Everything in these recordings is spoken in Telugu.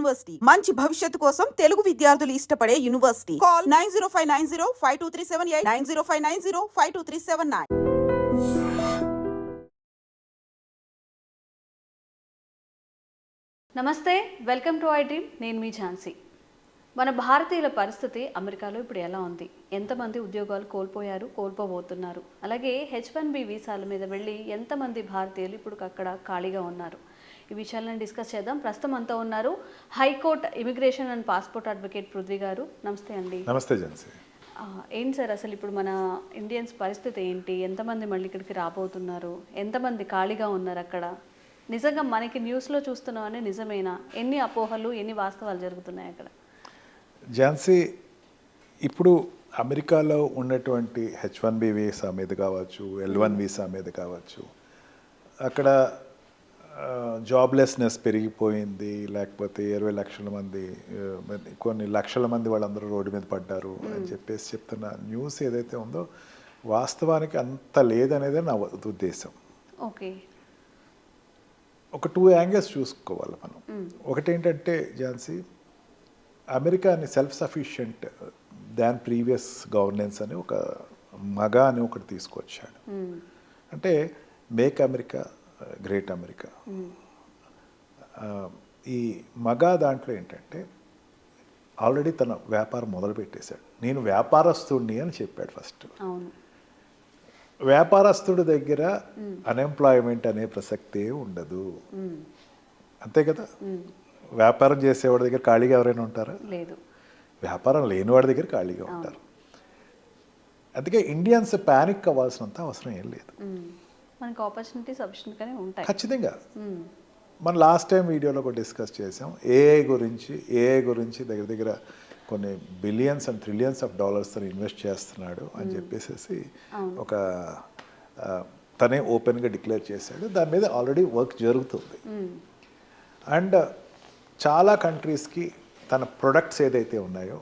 యూనివర్సిటీ మంచి భవిష్యత్తు కోసం తెలుగు విద్యార్థులు ఇష్టపడే యూనివర్సిటీ. కాల్ 9059052378 9059052379. నమస్తే, వెల్కమ్ టు ఐ డ్రీమ్. నేను మీ ఝాన్సీ. మన భారతీయుల పరిస్థితి అమెరికాలో ఇప్పుడు ఎలా ఉంది, ఎంతమంది ఉద్యోగాలు కోల్పోబోతున్నారు, అలాగే H1B వీసాల మీద వెళ్ళి ఎంతమంది భారతీయులు ఇప్పుడు అక్కడ ఖాళీగా ఉన్నారు, ఈ విషయాలను డిస్కస్ చేద్దాం. ప్రస్తుతం అంతా ఉన్నారు high court immigration and passport advocate Prithvi గారు. నమస్తే అండి. నమస్తే ఝాన్సీ. ఏంటి సార్ అసలు ఇప్పుడు మన ఇండియన్స్ పరిస్థితి ఏంటి, ఎంతమంది మళ్ళీ ఇక్కడికి రాబోతున్నారు, ఎంతమంది ఖాళీగా ఉన్నారు అక్కడ, నిజంగా మనకి న్యూస్లో చూస్తున్నామని నిజమేనా, ఎన్ని అపోహలు ఎన్ని వాస్తవాలు జరుగుతున్నాయి అక్కడ? ఝాన్సీ, ఇప్పుడు అమెరికాలో ఉన్నటువంటి H1B వీసా మీద కావచ్చు, L1 వీసా మీద కావచ్చు, అక్కడ జాబ్లెస్నెస్ పెరిగిపోయింది, లేకపోతే 20 లక్షల మంది, కొన్ని లక్షల మంది వాళ్ళందరూ రోడ్డు మీద పడ్డారు అని చెప్పేసి చెప్తున్న న్యూస్ ఏదైతే ఉందో వాస్తవానికి అంత లేదనేదే నా ఉద్దేశం. ఓకే, ఒక 2 యాంగిల్స్ చూసుకోవాలి మనం. ఒకటి ఏంటంటే ఝాన్సీ, అమెరికాని self sufficient than previous governance అని ఒక మగా అని ఒకటి తీసుకొచ్చాడు. అంటే మేక్ అమెరికా గ్రేట్ అమెరికా. ఈ మగా దాంట్లో ఏంటంటే ఆల్రెడీ తన వ్యాపారం మొదలు పెట్టేశాడు. నేను వ్యాపారస్తుడిని అని చెప్పాడు ఫస్ట్. వ్యాపారస్తుడి దగ్గర అన్ఎంప్లాయ్మెంట్ అనే ప్రసక్తే ఉండదు, అంతే కదా. వ్యాపారం చేసేవాడి దగ్గర ఖాళీగా ఎవరైనా ఉంటారా? లేదు. వ్యాపారం లేనివాడి దగ్గర ఖాళీగా ఉంటారు. అందుకే ఇండియన్స్ ప్యానిక్ అవ్వాల్సినంత అవసరం ఏం లేదు. మనకి ఆపర్చునిటీస్ సఫిషియెంట్గానే ఉంటాయి ఖచ్చితంగా. మనం లాస్ట్ టైం వీడియోలో కూడా డిస్కస్ చేసాం ఏఐ గురించి దగ్గర దగ్గర కొన్ని billions and trillions of dollars invest చేస్తున్నాడు అని చెప్పేసి ఒక తనే ఓపెన్గా డిక్లేర్ చేశాడు. దాని మీద ఆల్రెడీ వర్క్ జరుగుతుంది. అండ్ చాలా కంట్రీస్కి తన ప్రొడక్ట్స్ ఏదైతే ఉన్నాయో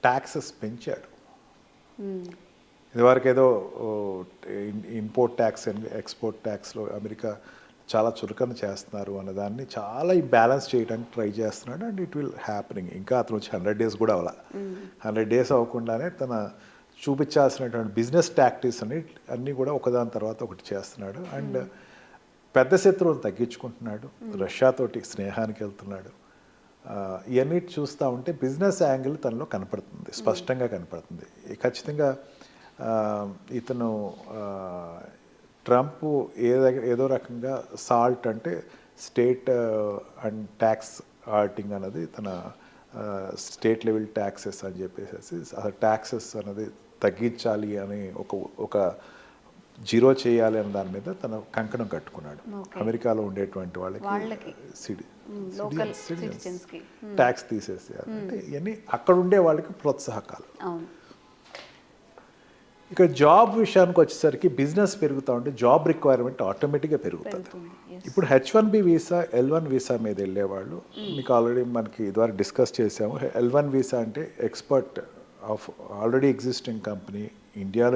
ట్యాక్సెస్ పెంచాడు. ఇదివరకు ఏదో ఇంపోర్ట్ ట్యాక్స్ ఎక్స్పోర్ట్ ట్యాక్స్లో అమెరికా చాలా చురుకన చేస్తున్నారు అన్న దాన్ని చాలా బ్యాలెన్స్ చేయడానికి ట్రై చేస్తున్నాడు. And it will happening. ఇంకా అతను వచ్చి 100 days కూడా అవ్వాలి. 100 days అవ్వకుండానే తన చూపించాల్సినటువంటి బిజినెస్ టాక్టిక్స్ అన్నీ కూడా ఒకదాని తర్వాత ఒకటి చేస్తున్నాడు. అండ్ పెద్ద శత్రువులు తగ్గించుకుంటున్నాడు, రష్యాతోటి స్నేహానికి వెళ్తున్నాడు. ఇవన్నీ చూస్తూ ఉంటే బిజినెస్ యాంగిల్ తనలో కనపడుతుంది, స్పష్టంగా కనపడుతుంది. ఖచ్చితంగా ఇతను ట్రంప్ ఏదో రకంగా సాల్ట్ అంటే స్టేట్ అండ్ ట్యాక్స్ ఆడిటింగ్ అన్నది తన స్టేట్ లెవెల్ ట్యాక్సెస్ అని చెప్పేసి అసలు ట్యాక్సెస్ అనేది తగ్గించాలి అని ఒక జీరో చేయాలి అనే దాని మీద తన కంకణం కట్టుకున్నాడు. అమెరికాలో ఉండేటువంటి వాళ్ళకి ట్యాక్స్ తీసేసేయాలి అంటే ఇవన్నీ అక్కడ ఉండే వాళ్ళకి ప్రోత్సాహకాలు. ఇక జాబ్ విషయానికి వచ్చేసరికి బిజినెస్ పెరుగుతూ ఉంటే జాబ్ రిక్వైర్మెంట్ ఆటోమేటిక్గా పెరుగుతుంది. ఇప్పుడు H1B వీసా L1 వీసా మీద వెళ్ళేవాళ్ళు మీకు ఆల్రెడీ మనకి ఇదివరకు డిస్కస్ చేసాము. L1 వీసా అంటే expert of already existing company, ఇండియాలో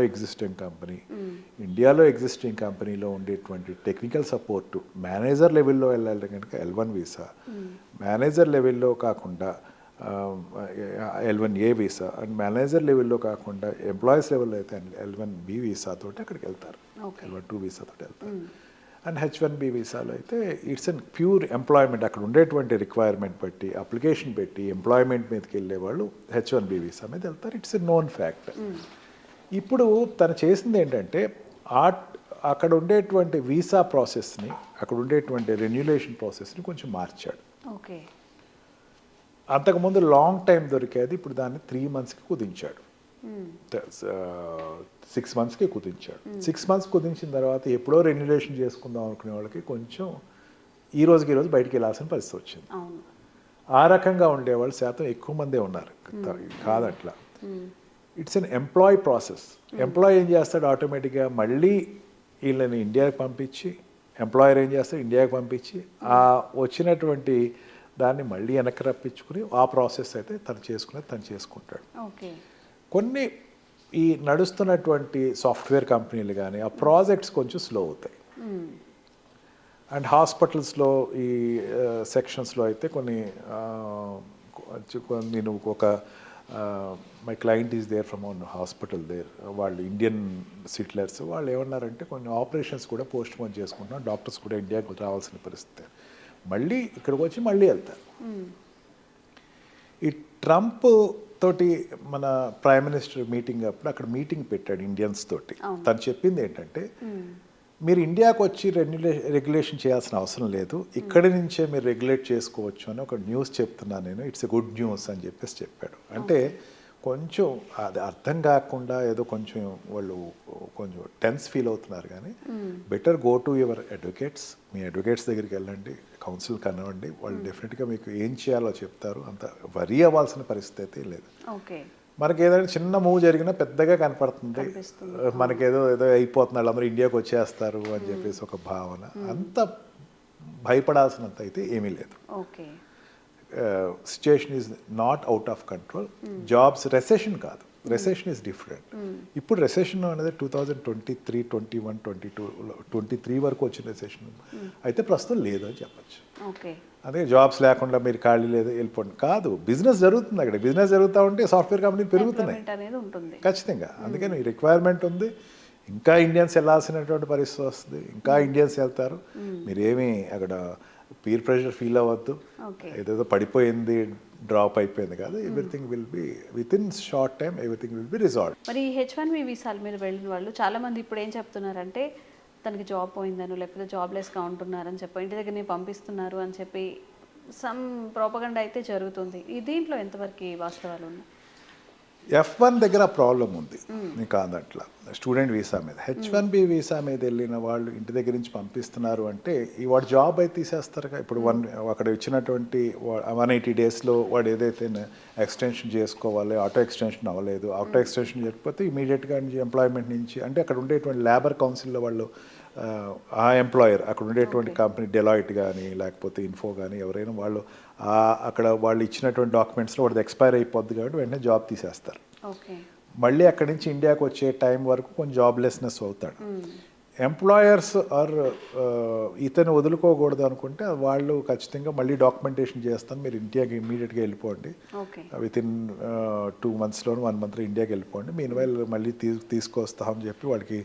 ఎగ్జిస్టింగ్ కంపెనీలో ఉండేటువంటి టెక్నికల్ సపోర్ట్ మేనేజర్ లెవెల్లో వెళ్ళాలి కనుక L1 వీసా, మేనేజర్ లెవెల్లో కాకుండా L1A వీసా, అండ్ మేనేజర్ లెవెల్లో కాకుండా ఎంప్లాయీస్ లెవెల్లో అయితే L1B వీసాతో అక్కడికి వెళ్తారు, L1-2 వీసాతో వెళ్తారు. అండ్ H1B వీసాలో అయితే ఇట్స్ అన్ ప్యూర్ ఎంప్లాయ్మెంట్. అక్కడ ఉండేటువంటి రిక్వైర్మెంట్ బట్టి అప్లికేషన్ పెట్టి ఎంప్లాయ్మెంట్ మీదకి వెళ్ళే వాళ్ళు H1B వీసా మీద వెళ్తారు. It's a known fact. ఇప్పుడు తను చేసింది ఏంటంటే అక్కడ ఉండేటువంటి వీసా ప్రాసెస్ని, అక్కడ ఉండేటువంటి రెన్యులేషన్ ప్రాసెస్ని కొంచెం మార్చాడు. ఓకే, అంతకుముందు లాంగ్ టైం దొరికేది ఇప్పుడు దాన్ని 3 monthsకి కుదించాడు, 6 monthsకి కుదించాడు. 6 months కుదించిన తర్వాత ఎప్పుడో రెన్యులేషన్ చేసుకుందాం అనుకునే వాళ్ళకి కొంచెం ఈ రోజుకి బయటికి వెళ్ళాల్సిన పరిస్థితి వచ్చింది. ఆ రకంగా ఉండేవాళ్ళు శాతం ఎక్కువ మందే ఉన్నారు, కాదట్లా. It's an employee process. Employee ఏం చేస్తాడు, ఆటోమేటిక్గా మళ్ళీ వీళ్ళని ఇండియాకి పంపించి, ఎంప్లాయర్ ఏం చేస్తాడు, ఇండియాకి పంపించి ఆ వచ్చినటువంటి దాన్ని మళ్ళీ వెనక్కి రప్పించుకుని ఆ ప్రాసెస్ అయితే తను చేసుకుంటాడు. కొన్ని ఈ నడుస్తున్నటువంటి సాఫ్ట్వేర్ కంపెనీలు కానీ ఆ ప్రాజెక్ట్స్ కొంచెం స్లో అవుతాయి. అండ్ హాస్పిటల్స్లో ఈ సెక్షన్స్లో అయితే కొన్ని నేను ఒక my client is there from one hospital there, వాళ్ళు ఇండియన్ సిటిలర్స్, వాళ్ళు ఏమన్నారంటే కొన్ని ఆపరేషన్స్ కూడా పోస్ట్ పోన్ చేసుకుంటున్నాం, డాక్టర్స్ కూడా ఇండియాకి రావాల్సిన పరిస్థితి, మళ్ళీ ఇక్కడికి వచ్చి మళ్ళీ వెళ్తారు. ఈ ట్రంప్ తోటి మన ప్రైమ్ మినిస్టర్ మీటింగ్ అప్పుడు అక్కడ మీటింగ్ పెట్టాడు ఇండియన్స్ తోటి. తను చెప్పింది ఏంటంటే మీరు ఇండియాకి వచ్చి రెగ్యులేషన్ చేయాల్సిన అవసరం లేదు, ఇక్కడి నుంచే మీరు రెగ్యులేట్ చేసుకోవచ్చు అని ఒక న్యూస్ చెప్తున్నాను నేను, ఇట్స్ ఎ గుడ్ న్యూస్ అని చెప్పాడు. అంటే కొంచెం అది అర్థం కాకుండా ఏదో కొంచెం వాళ్ళు కొంచెం టెన్స్ ఫీల్ అవుతున్నారు, కానీ better go to your advocates, me advocates దగ్గరికి వెళ్ళండి, కౌన్సిల్ కనవండి, వాళ్ళు డెఫినెట్గా మీకు ఏం చేయాలో చెప్తారు, అంత వరీ అవ్వాల్సిన పరిస్థితి లేదు. మనకి ఏదైనా చిన్న మూవ్ జరిగినా పెద్దగా కనపడుతుంది, మనకేదో ఏదో అయిపోతుంది, వాళ్ళందరూ ఇండియాకి వచ్చేస్తారు అని చెప్పేసి ఒక భావన, అంత భయపడాల్సినంత అయితే ఏమీ లేదు. Situation is not out of control. Jobs recession కాదు, రెసెషన్ ఈజ్ డిఫరెంట్. ఇప్పుడు రెసెషన్ అనేది 2023, 21, 23 వరకు వచ్చిన రెసెషన్ అయితే ప్రస్తుతం లేదు అని చెప్పచ్చు. అదే జాబ్స్ లేకుండా మీరు ఖాళీ లేదు వెళ్ళిపోండి కాదు, బిజినెస్ జరుగుతుంది, అక్కడ బిజినెస్ జరుగుతూ ఉంటే సాఫ్ట్వేర్ కంపెనీలు పెరుగుతున్నాయి ఖచ్చితంగా. అందుకని రిక్వైర్మెంట్ ఉంది, ఇంకా ఇండియన్స్ వెళ్ళాల్సినటువంటి పరిస్థితి వస్తుంది, ఇంకా ఇండియన్స్ వెళ్తారు. మీరేమీ అక్కడ పీర్ ప్రెషర్ ఫీల్ అవ్వద్దు, ఏదేదో పడిపోయింది డ్రాప్ అయిపోయింది కాదు, everything will be with in short time, everything will be resolve. మరి H1B వీసాల మీద వెళ్ళిన వాళ్ళు చాలా మంది ఇప్పుడు ఏం చెప్తున్నారంటే తనకి జాబ్ పోయిందను లేకపోతే జాబ్లెస్గా ఉంటున్నారని చెప్పి ఇంటి దగ్గరనే పంపిస్తున్నారు అని చెప్పి సమ్ ప్రోపగండా అయితే జరుగుతుంది. ఈ దీంట్లో ఎంతవరకు వాస్తవాలు ఉన్నాయి? F1 దగ్గర ప్రాబ్లం ఉంది, నీకు కాదట్లా. స్టూడెంట్ వీసా మీద, H1B వీసా మీద వెళ్ళిన వాళ్ళు ఇంటి దగ్గర నుంచి పంపిస్తున్నారు అంటే ఈ వాడు జాబ్ అయితే తీసేస్తారు. ఇప్పుడు అక్కడ ఇచ్చినటువంటి 180 డేస్లో వాడు ఏదైతే ఎక్స్టెన్షన్ చేసుకోవాలి, ఆటో ఎక్స్టెన్షన్ అవ్వలేదు, ఆటో ఎక్స్టెన్షన్ చేయకపోతే ఇమీడియట్గా ఎంప్లాయ్మెంట్ నుంచి, అంటే అక్కడ ఉండేటువంటి లేబర్ కౌన్సిల్లో వాళ్ళు ఆ ఎంప్లాయర్ అక్కడ ఉండేటువంటి కంపెనీ డెలాయిట్ కానీ లేకపోతే ఇన్ఫో కానీ ఎవరైనా వాళ్ళు అక్కడ వాళ్ళు ఇచ్చినటువంటి డాక్యుమెంట్స్లో వాడిది ఎక్స్పైర్ అయిపోద్ది కాబట్టి వెంటనే జాబ్ తీసేస్తారు. మళ్ళీ అక్కడి నుంచి ఇండియాకి వచ్చే టైం వరకు కొంచెం జాబ్లెస్నెస్ అవుతాడు. ఎంప్లాయర్స్ ఆర్ ఇతను వదులుకోకూడదు అనుకుంటే వాళ్ళు ఖచ్చితంగా మళ్ళీ డాక్యుమెంటేషన్ చేస్తాను, మీరు ఇండియాకి ఇమీడియట్గా వెళ్ళిపోండి, విత్ ఇన్ 2 monthsలోను 1 monthలో ఇండియాకి వెళ్ళిపోండి, మీన్ మళ్ళీ తీసుకొస్తామని చెప్పి వాడికి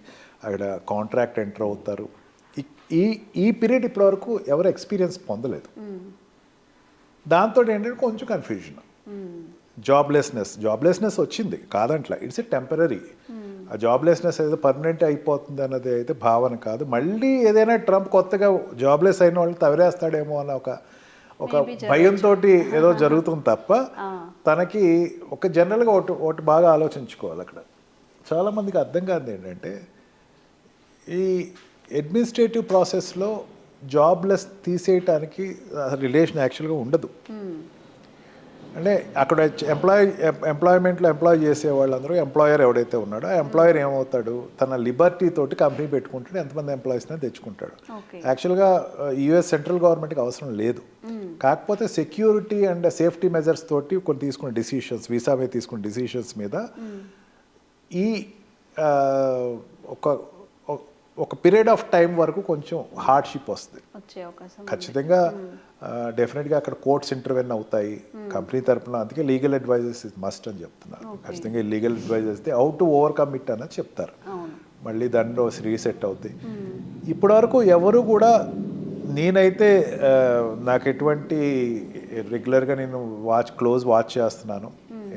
అక్కడ కాంట్రాక్ట్ ఎంటర్ అవుతారు. ఈ పీరియడ్ ఇప్పటివరకు ఎవరు ఎక్స్పీరియన్స్ పొందలేదు. దాంతో ఏంటంటే కొంచెం కన్ఫ్యూజన్, జాబ్లెస్నెస్ వచ్చింది కాదంట్లా, ఇట్స్ ఎ టెంపరీ. ఆ జాబ్లెస్నెస్ ఏదో పర్మనెంట్ అయిపోతుంది అన్నది అయితే భావన కాదు. మళ్ళీ ఏదైనా ట్రంప్ కొత్తగా జాబ్లెస్ అయిన వాళ్ళు తవరేస్తాడేమో అన్న ఒక భయంతో ఏదో జరుగుతుంది తప్ప తనకి ఒక జనరల్గా ఒకటి బాగా ఆలోచించుకోవాలి. అక్కడ చాలామందికి అర్థం కాదు ఏంటంటే ఈ అడ్మినిస్ట్రేటివ్ ప్రాసెస్లో జాబ్లెస్ తీసేయటానికి రిలేషన్ యాక్చువల్గా ఉండదు. అంటే అక్కడ ఎంప్లాయ్మెంట్లో ఎంప్లాయ్ చేసే వాళ్ళందరూ ఎంప్లాయర్ ఎవడైతే ఉన్నాడో ఆ ఎంప్లాయర్ ఏమవుతాడు, తన లిబర్టీ తోటి కంపెనీ పెట్టుకుంటాడు, ఎంతమంది ఎంప్లాయీస్ని తెచ్చుకుంటాడు. యాక్చువల్గా యుఎస్ సెంట్రల్ గవర్నమెంట్కి అవసరం లేదు, కాకపోతే సెక్యూరిటీ అండ్ సేఫ్టీ మెజర్స్ తోటి కొన్ని తీసుకున్న డిసిషన్స్, వీసా మీద తీసుకున్న డిసిషన్స్ మీద ఈ ఒక పీరియడ్ ఆఫ్ టైం వరకు కొంచెం హార్డ్షిప్ వస్తుంది ఖచ్చితంగా. డెఫినెట్గా అక్కడ కోర్ట్స్ ఇంటర్వెన్ అవుతాయి కంపెనీ తరఫున, అందుకే లీగల్ అడ్వైజెస్ ఇస్ మస్ట్ అని చెప్తున్నారు. ఖచ్చితంగా legal advises how to overcome it అన్నది చెప్తారు, మళ్ళీ దాంట్లో రీసెట్ అవుతాయి. ఇప్పటివరకు ఎవరు కూడా నేనైతే నాకు ఎటువంటి రెగ్యులర్గా నేను క్లోజ్ వాచ్ చేస్తున్నాను,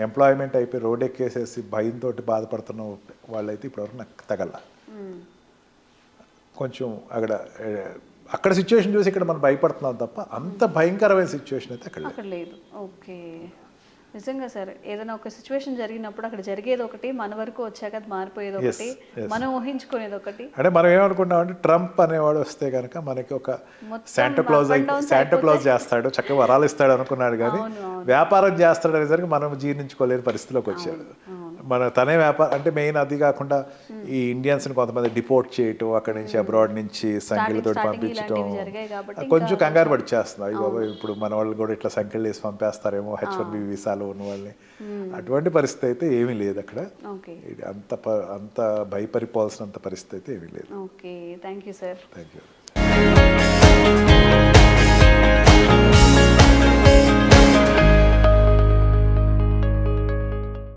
ఎంప్లాయ్మెంట్ అయిపోయి రోడ్ ఎక్కేసేసి భయంతో బాధపడుతున్న వాళ్ళైతే ఇప్పటివరకు నాకు తగల. కొంచెం అక్కడ సిచ్యువేషన్ చూసి ఇక్కడ మనం భయపడుతున్నాం తప్ప అంత భయంకరమైన సిచ్యువేషన్ అయితే అక్కడ లేదు. ఓకే, నిజంగా సార్ ఏదైనా ఒక సిచ్యువేషన్ జరిగినప్పుడు అక్కడ జరిగేది ఒకటి, మన వరకు వచ్చాక అది మారిపోయేది ఒకటి, మనం ఊహించుకునేది ఒకటి. అంటే మనం ఏమనుకుంటాం అంటే ట్రంప్ అనేవాడు వస్తే కనుక మనకి ఒక శాంటా క్లాజ్ చేస్తాడు, చక్కగా వరాలు ఇస్తాడు అనుకున్నాడు, కానీ వ్యాపారం చేస్తాడు అనేసరికి మనం జీర్ణించుకోలేని పరిస్థితిలోకి వచ్చాడు. తనే వ్యాపారం అంటే మెయిన్ అది కాకుండా ఈ ఇండియన్స్ని కొంతమంది డిపోర్ట్ చేయటం, అక్కడి నుంచి అబ్రాడ్ నుంచి సంఖ్యలతో పంపించడం కొంచెం కంగారు పడిచేస్తుంది. అయ్యి బాబా ఇప్పుడు మన వాళ్ళు కూడా ఇట్లా సంఖ్యలు వేసి పంపేస్తారేమో H1B వీసాలో ఉన్న వాళ్ళని. అటువంటి పరిస్థితి అయితే ఏమీ లేదు అక్కడ, అంత భయపడిపోవాల్సినంత పరిస్థితి అయితే ఏమీ లేదు. Okay, thank you sir. Thank you.